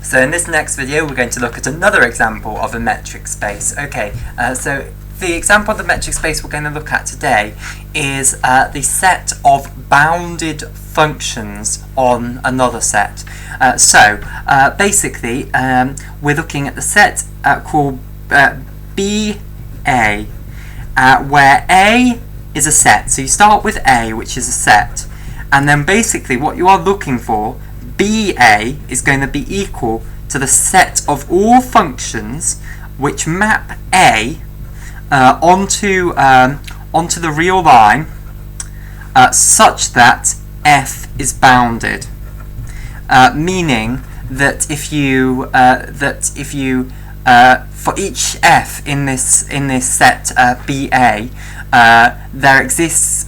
So in this next video we're going to look at another example of a metric space. So the example of the metric space we're going to look at today is the set of bounded functions on another set. Basically we're looking at the set called BA, where A is a set. So you start with A, which is a set, and then basically what you are looking for, BA, is going to be equal to the set of all functions which map A onto the real line such that F is bounded. Meaning that if you for each F in this set BA, there exists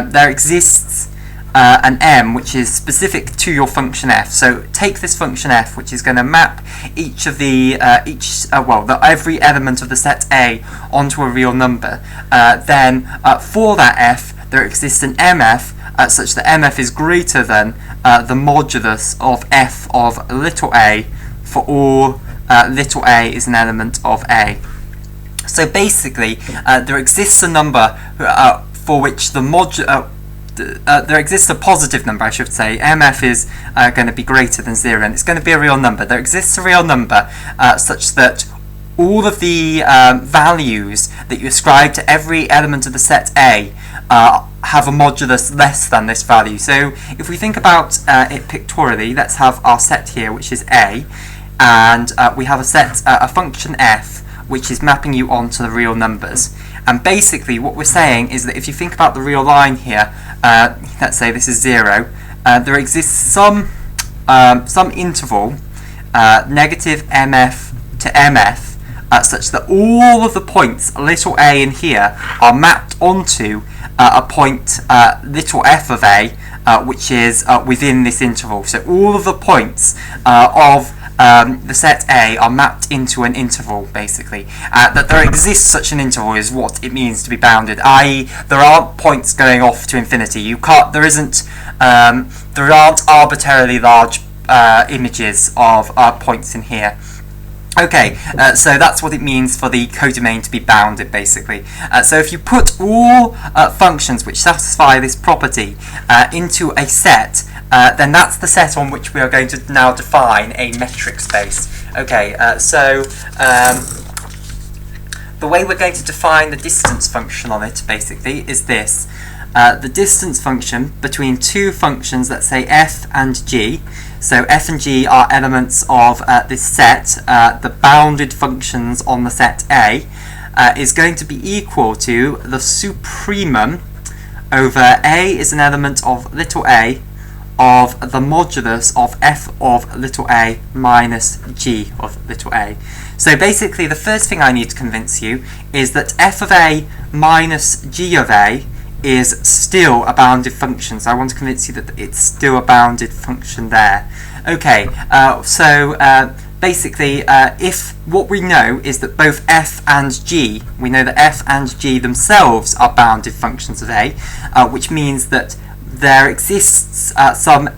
there exists an M which is specific to your function F. So take this function F, which is going to map each of every element of the set A onto a real number. Then for that F, there exists an MF such that MF is greater than the modulus of F of little a for all little a is an element of A. So basically, there exists a number for which there exists a positive number, I should say. MF is going to be greater than 0, and it's going to be a real number. There exists a real number such that all of the values that you ascribe to every element of the set A have a modulus less than this value. So if we think about it pictorially, let's have our set here, which is A, and we have a function F, which is mapping you onto the real numbers. And basically what we're saying is that if you think about the real line here, let's say this is 0, there exists some interval, negative MF to MF, such that all of the points little a in here are mapped onto a point little f of a, which is within this interval. So all of the points of the set A are mapped into an interval, basically. That there exists such an interval is what it means to be bounded, i.e. there aren't points going off to infinity. There aren't arbitrarily large images of points in here. So that's what it means for the codomain to be bounded, basically. So if you put all functions which satisfy this property into a set, then that's the set on which we are going to now define a metric space. The way we're going to define the distance function on it, basically, is this. The distance function between two functions, let's say f and g. So f and g are elements of this set, the bounded functions on the set A, is going to be equal to the supremum over A is an element of little a of the modulus of f of little a minus g of little a. So basically the first thing I need to convince you is that f of a minus g of a is still a bounded function. So I want to convince you that it's still a bounded function there. Basically if what we know is that both f and g, we know that f and g themselves are bounded functions of a, which means that there exists some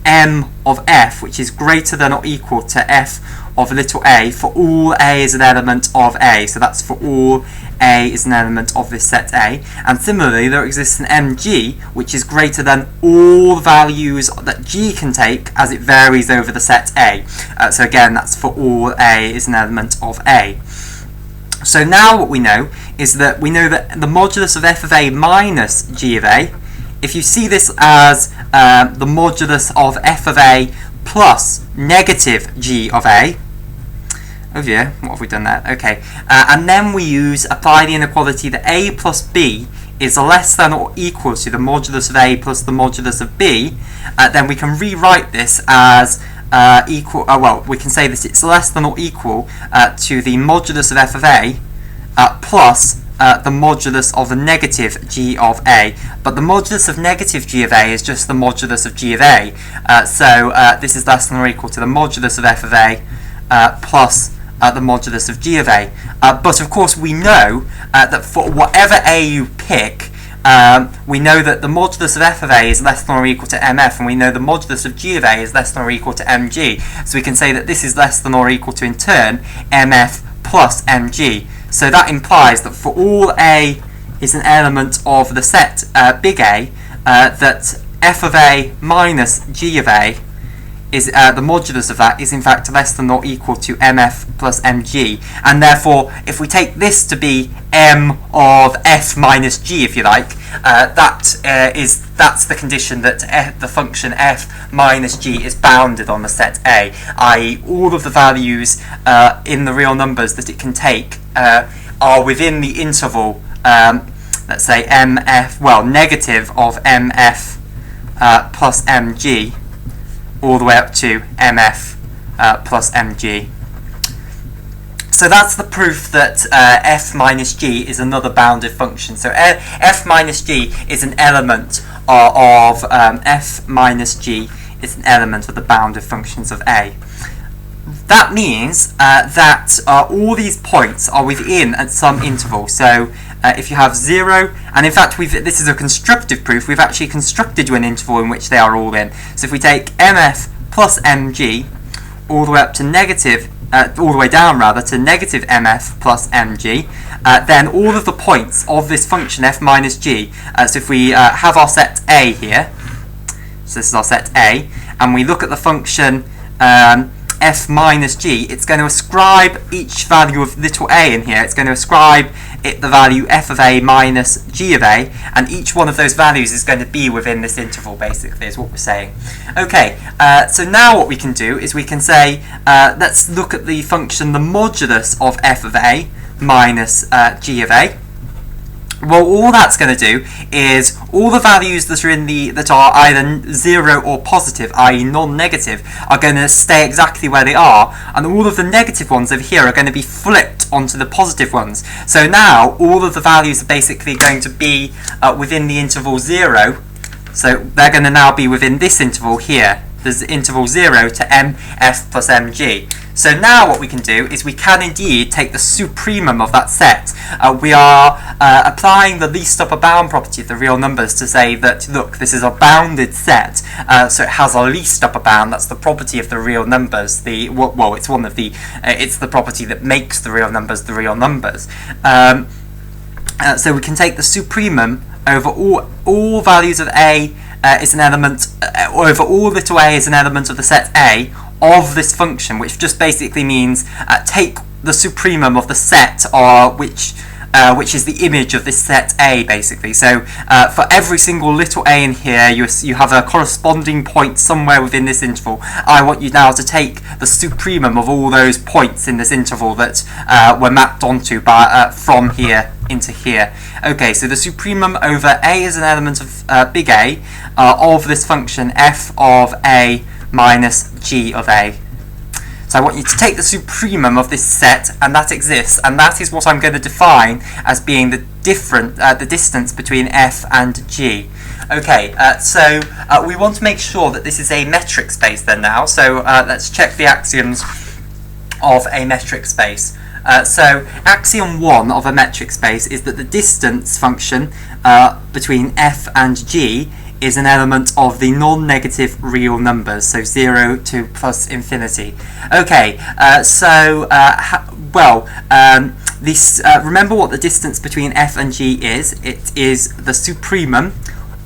m of f which is greater than or equal to f of little a for all a is an element of a. So that's for all a is an element of this set A. And similarly there exists an mg which is greater than all values that g can take as it varies over the set A. So again, that's for all a is an element of a. So now what we know is that the modulus of f of a minus g of a, if you see this as the modulus of f of a plus negative g of a, oh dear, what have we done there? And then we apply the inequality that a plus b is less than or equal to the modulus of a plus the modulus of b, then we can rewrite this as we can say that it's less than or equal to the modulus of f of a plus the modulus of the negative g of a. But the modulus of negative g of a is just the modulus of g of a. So this is less than or equal to the modulus of f of a plus the modulus of g of a. But of course we know that for whatever a you pick, we know that the modulus of f of a is less than or equal to mf, and we know the modulus of g of a is less than or equal to mg. So we can say that this is less than or equal to, in turn, mf plus mg. So that implies that for all a is an element of the set big A, that f of a minus g of a is the modulus of that is in fact less than or equal to mf plus mg, and therefore if we take this to be m of f minus g, if you like, that's the condition that the function f minus g is bounded on the set A, i.e. all of the values in the real numbers that it can take are within the interval, let's say mf, well, negative of mf plus mg all the way up to mf plus mg. So that's the proof that f minus g is another bounded function. So f minus g is an element of f minus g is an element of the bounded functions of A. That means that all these points are within at some interval. So if you have 0, and in fact this is a constructive proof, we've actually constructed an interval in which they are all in. So if we take mf plus mg all the way up to negative, all the way down rather, to negative mf plus mg, then all of the points of this function f minus g, so if we have our set A here, so this is our set A, and we look at the function f minus g, it's going to ascribe each value of little a in here, it's going to ascribe it the value f of a minus g of a, and each one of those values is going to be within this interval, basically, is what we're saying. Okay, so now what we can do is we can say, let's look at the function the modulus of f of a minus g of a. Well, all that's going to do is all the values that are that are either 0 or positive, i.e. non-negative, are going to stay exactly where they are, and all of the negative ones over here are going to be flipped onto the positive ones. So now all of the values are basically going to be within the interval 0. So they're going to now be within this interval here. There's interval 0 to mf plus mg. So now what we can do is we can indeed take the supremum of that set. We are applying the least upper bound property of the real numbers to say that, look, this is a bounded set, so it has a least upper bound. That's the property of the real numbers. Well, it's one of the, it's the property that makes the real numbers the real numbers. So we can take the supremum over all values of a is an element, over all little a is an element of the set A of this function, which just basically means take the supremum of the set, which is the image of this set A, basically. So for every single little a in here, you have a corresponding point somewhere within this interval. I want you now to take the supremum of all those points in this interval that were mapped onto from here into here. Okay, so the supremum over a is an element of big A of this function f of a minus g of a. So I want you to take the supremum of this set, and that exists, and that is what I'm going to define as being the distance between f and g. Okay, so we want to make sure that this is a metric space then now, so let's check the axioms of a metric space. So axiom 1 of a metric space is that the distance function between f and g is an element of the non-negative real numbers, so 0 to plus infinity. Okay, remember what the distance between f and g is. It is the supremum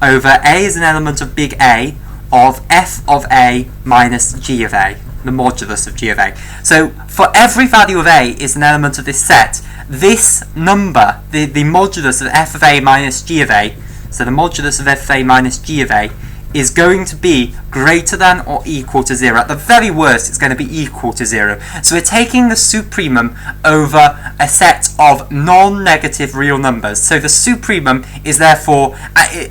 over a is an element of big A of f of a minus g of a, the modulus of g of a. So for every value of a is an element of this set, this number, the modulus of f of a minus g of a, so the modulus of f of a minus g of a, is going to be greater than or equal to 0. At the very worst, it's going to be equal to 0. So we're taking the supremum over a set of non-negative real numbers. So the supremum is therefore,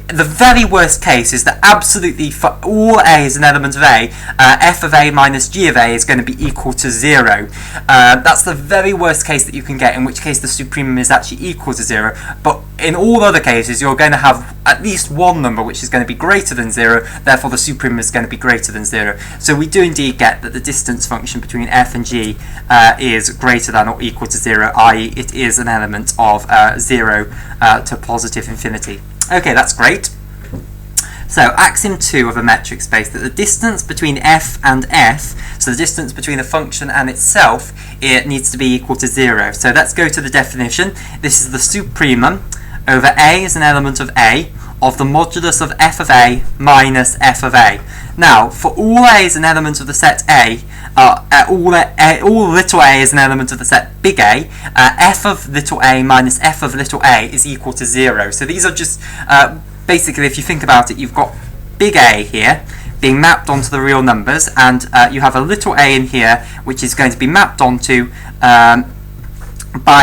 the very worst case is that absolutely for all a is an element of a, f of a minus g of a is going to be equal to 0. That's the very worst case that you can get, in which case the supremum is actually equal to 0. But in all other cases, you're going to have at least one number which is going to be greater than 0, therefore the supremum is going to be greater than 0. So we do indeed get that the distance function between f and g is greater than or equal to 0, i.e. it is an element of 0 to positive infinity. Okay, that's great. So, axiom 2 of a metric space, that the distance between f and f, so the distance between a function and itself, it needs to be equal to 0. So let's go to the definition. This is the supremum over a is an element of a of the modulus of f of a minus f of a. Now, for all a is an element of the set A, all little a is an element of the set big A, f of little a minus f of little a is equal to 0. So these are just, basically, if you think about it, you've got big A here being mapped onto the real numbers, and you have a little a in here, which is going to be mapped onto, by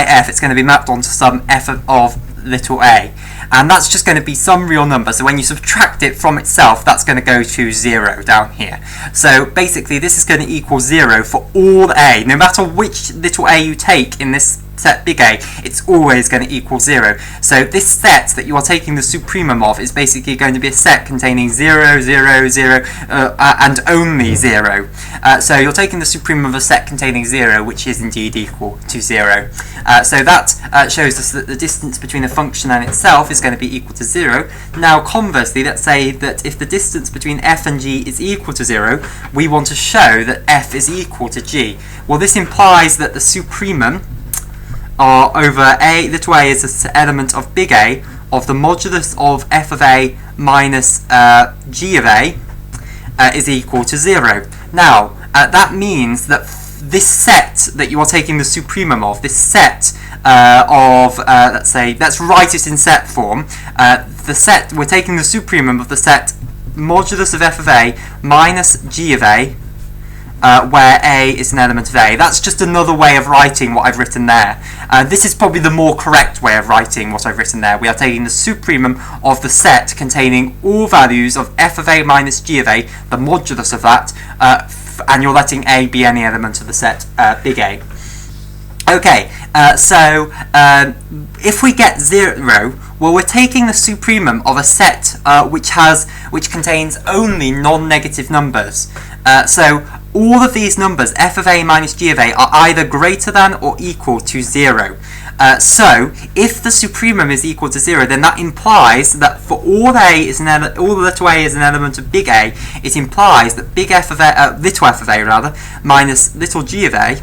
f, it's going to be mapped onto some f of little a. And that's just going to be some real number, so when you subtract it from itself, that's going to go to 0 down here. So basically, this is going to equal 0 for all a. No matter which little a you take in this set big A, it's always going to equal 0. So this set that you are taking the supremum of is basically going to be a set containing 0, 0, 0, and only 0. So you're taking the supremum of a set containing 0, which is indeed equal to 0. So that shows us that the distance between a function and itself is going to be equal to 0. Now conversely, let's say that if the distance between f and g is equal to 0, we want to show that f is equal to g. Well, this implies that the supremum over a, little a is an element of big A of the modulus of f of a minus g of a is equal to 0. Now, that means that this set that you are taking the supremum of, this set let's say, let's write it in set form. The set, we're taking the supremum of the set modulus of f of a minus g of a, where a is an element of a. That's just another way of writing what I've written there. This is probably the more correct way of writing what I've written there. We are taking the supremum of the set containing all values of f of a minus g of a, the modulus of that, and you're letting a be any element of the set big A. Okay, so if we get 0, well, we're taking the supremum of a set which contains only non-negative numbers. So all of these numbers, f of a minus g of a, are either greater than or equal to 0. So if the supremum is equal to 0, then that implies that for all a is all little a is an element of big A, it implies that big f of a, little f of a rather, minus little g of a,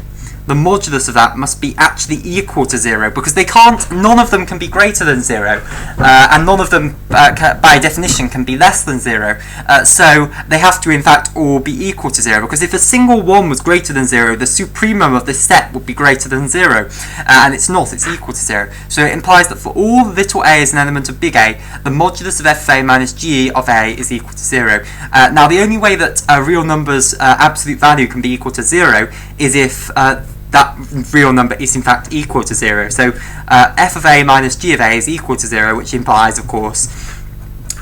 the modulus of that must be actually equal to 0, because they can't, none of them can be greater than 0, and none of them by definition can be less than 0, so they have to in fact all be equal to 0, because if a single one was greater than 0, the supremum of this set would be greater than 0, and it's not, it's equal to 0. So it implies that for all little a is an element of big A, the modulus of f of a minus g of a is equal to 0. Now the only way that a real number's absolute value can be equal to 0 is if that real number is in fact equal to 0. So f of a minus g of a is equal to 0, which implies, of course,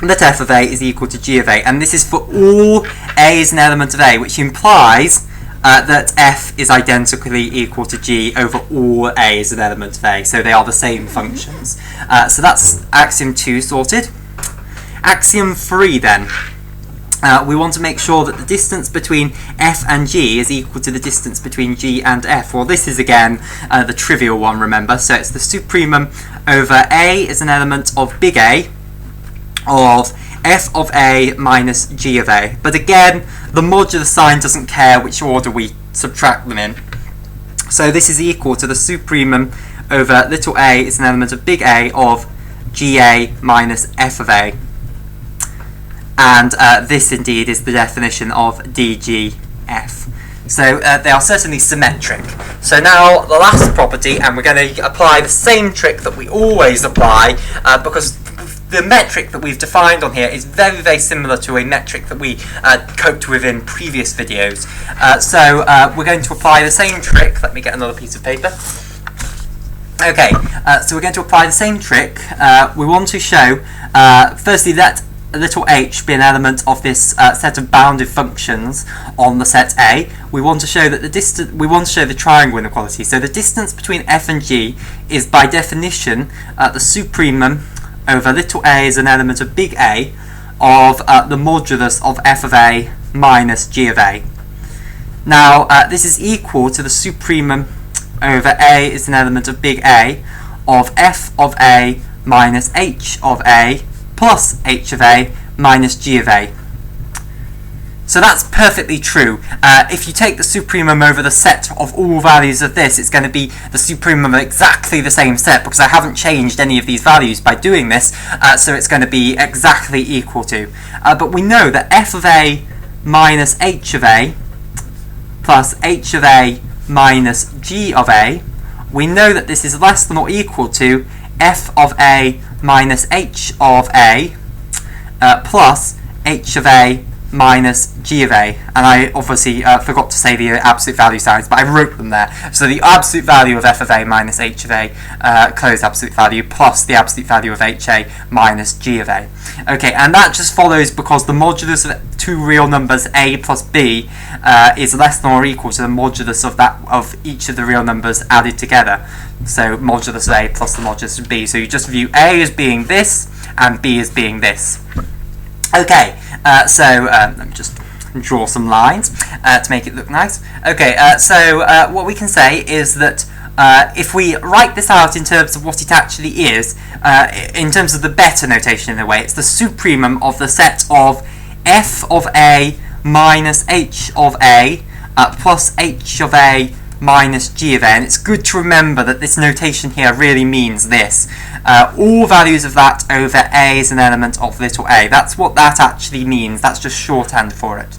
that f of a is equal to g of a. And this is for all a is an element of a, which implies that f is identically equal to g over all a is an element of a. So they are the same functions. So that's axiom 2 sorted. Axiom 3 then. We want to make sure that the distance between f and g is equal to the distance between g and f. Well, this is again the trivial one, remember. So it's the supremum over a is an element of big A of f of a minus g of a. But again, the modular sign doesn't care which order we subtract them in. So this is equal to the supremum over little a is an element of big A of ga minus f of a. And this indeed is the definition of DGF. So they are certainly symmetric. So now the last property, and we're going to apply the same trick that we always apply, because the metric that we've defined on here is very, very similar to a metric that we coped with in previous videos. So we're going to apply the same trick. Let me get another piece of paper. Okay, so we're going to apply the same trick. We want to show, firstly, that little h be an element of this set of bounded functions on the set A. We want to show that the distance. We want to show the triangle inequality. So the distance between f and g is by definition the supremum over little a is an element of big A of the modulus of f of a minus g of a. Now this is equal to the supremum over a is an element of big A of f of a minus h of a plus h of a minus g of a. So that's perfectly true. If you take the supremum over the set of all values of this, it's going to be the supremum of exactly the same set, because I haven't changed any of these values by doing this, so it's going to be exactly equal to. But we know that f of a minus h of a plus h of a minus g of a, we know that this is less than or equal to f of a minus h of a plus h of a minus g of a, and I obviously forgot to say the absolute value signs, but I wrote them there. So the absolute value of f of a minus h of a, closed absolute value, plus the absolute value of ha minus g of a. Okay, and that just follows because the modulus of two real numbers a plus b is less than or equal to the modulus of each of the real numbers added together. So modulus of a plus the modulus of b. So you just view a as being this and b as being this. Okay, so let me just draw some lines to make it look nice. Okay, so what we can say is that if we write this out in terms of what it actually is, in terms of the better notation in a way, it's the supremum of the set of f of a minus h of a plus h of a minus g of a, and it's good to remember that this notation here really means this. All values of that over a is an element of little a. That's what that actually means. That's just shorthand for it.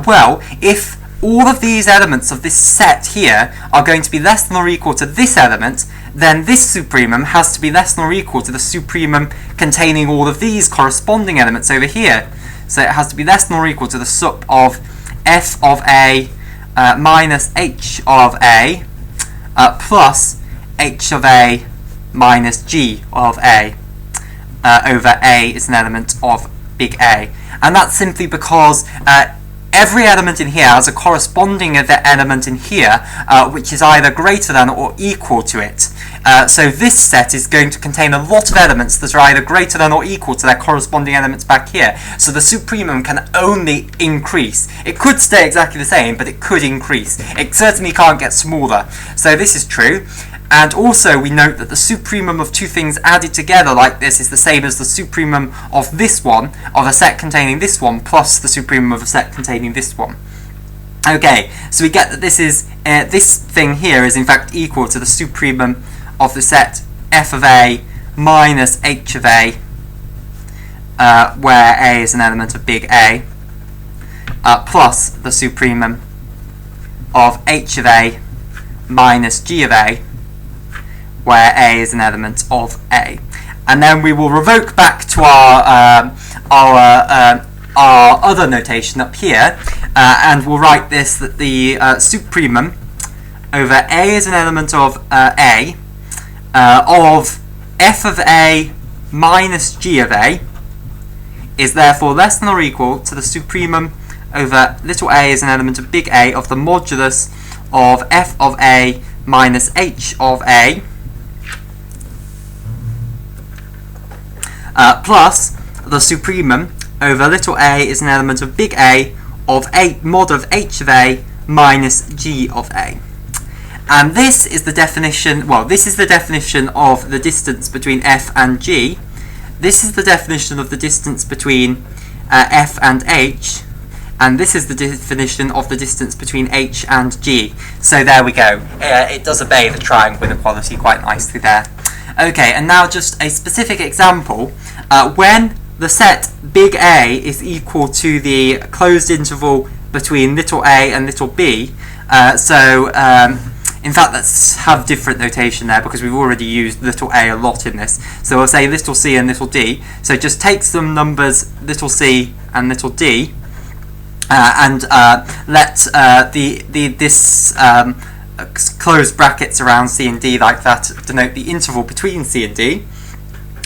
Well, if all of these elements of this set here are going to be less than or equal to this element, then this supremum has to be less than or equal to the supremum containing all of these corresponding elements over here. So it has to be less than or equal to the sup of f of a minus h of a plus h of a minus g of a over a is an element of big A. And that's simply because every element in here has a corresponding element in here which is either greater than or equal to it. So this set is going to contain a lot of elements that are either greater than or equal to their corresponding elements back here. So the supremum can only increase. It could stay exactly the same, but it could increase. It certainly can't get smaller. So this is true. And also we note that the supremum of two things added together like this is the same as the supremum of this one, of a set containing this one, plus the supremum of a set containing this one. Okay, so we get that this is this thing here is in fact equal to the supremum of the set f of a minus h of a, where a is an element of big A, plus the supremum of h of a minus g of a, where a is an element of a. And then we will revoke back to our other notation up here, and we'll write this, that the supremum over a is an element of a, of f of a minus g of a is therefore less than or equal to the supremum over little a is an element of big A of the modulus of f of a minus h of a plus the supremum over little a is an element of big A of a mod of h of a minus g of a. And this is the definition, well, this is the definition of the distance between f and g. This is the definition of the distance between f and h. And this is the definition of the distance between h and g. So there we go. It does obey the triangle inequality quite nicely there. Okay, and now just a specific example. When the set big A is equal to the closed interval between little a and little b, in fact, let's have different notation there because we've already used little a lot in this. So we'll say little c and little d. So just take some numbers little c and little d, and let this closed brackets around c and d like that denote the interval between c and d,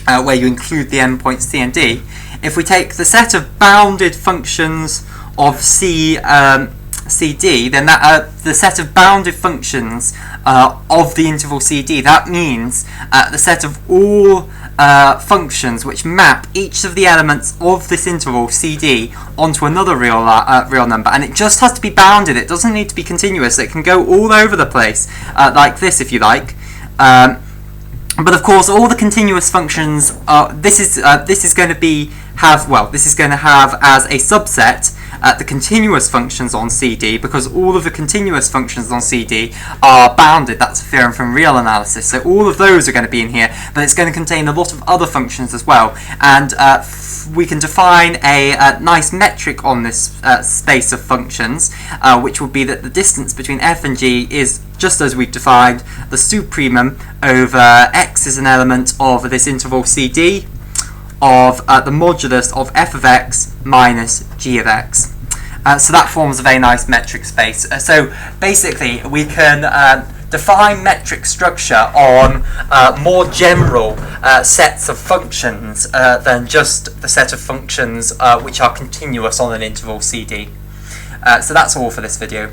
where you include the endpoints c and d. If we take the set of bounded functions of CD, then that the set of bounded functions of the interval CD, that means the set of all functions which map each of the elements of this interval CD onto another real number, and it just has to be bounded. It doesn't need to be continuous. It can go all over the place like this if you like. But of course, all the continuous functions this is going to have as a subset the continuous functions on CD, because all of the continuous functions on CD are bounded. That's a theorem from real analysis. So all of those are going to be in here, but it's going to contain a lot of other functions as well. And we can define a nice metric on this space of functions, which would be that the distance between f and g is just as we've defined, the supremum over x is an element of this interval CD of the modulus of f of x minus g of x. So that forms a very nice metric space. So basically we can define metric structure on more general sets of functions than just the set of functions which are continuous on an interval CD. So that's all for this video.